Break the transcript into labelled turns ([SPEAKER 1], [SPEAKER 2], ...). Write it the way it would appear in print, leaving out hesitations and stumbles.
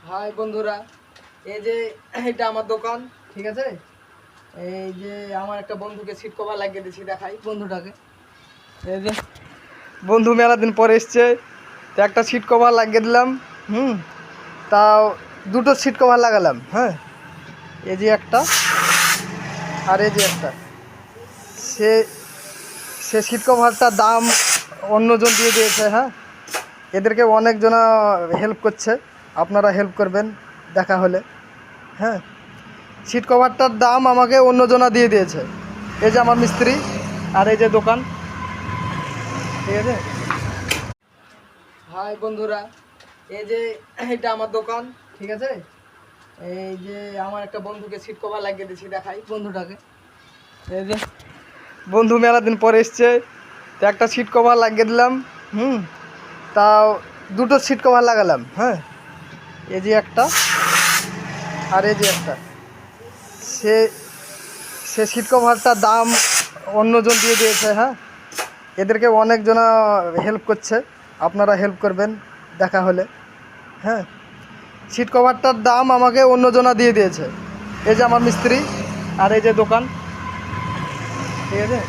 [SPEAKER 1] High বন্ধুরা, এই যে এটা আমার দোকান, ঠিক আছে। এই যে আমার একটা বন্ধুকে সিট কভার লাগিয়ে দিয়েছি, দেখাই বন্ধুটাকে। এই যে বন্ধু মেলা দিন পরে এসছে, তো একটা সিট কভার লাগিয়ে দিলাম। তাও দুটো সিট কভার লাগালাম। হ্যাঁ, এই যে একটা আর এই যে একটা। সে সে সিট কভারটার দাম অন্যজন দিয়ে দিয়েছে। হ্যাঁ, এদেরকে অনেকজনা হেল্প করছে, আপনারা হেল্প করবেন দেখা হলে। হ্যাঁ, সিট কভারটার দাম আমাকে অন্যজনা দিয়ে দিয়েছে। এই যে আমার মিস্ত্রি আর এই যে দোকান, ঠিক আছে। হাই বন্ধুরা, এই যে এটা আমার দোকান, ঠিক আছে। এই যে আমার একটা বন্ধুকে সিট কভার লাগিয়ে দিয়েছি, দেখাই বন্ধুটাকে। এই যে বন্ধু মেলা দিন পরে এসছে, তো একটা সিট কভার লাগিয়ে দিলাম। তাও দুটো সিট কভার লাগালাম। হ্যাঁ, এই যে একটা আর এই যে একটা। সে সে সিট কভারটার দাম অন্যজন দিয়ে দিয়েছে। হ্যাঁ, এদেরকে অনেকজনা হেল্প করছে, আপনারা হেল্প করবেন দেখা হলে। হ্যাঁ, সিট কভারটার দাম আমাকে অন্যজনা দিয়ে দিয়েছে। এই যে আমার মিস্ত্রি আর এই যে দোকান, ঠিক আছে।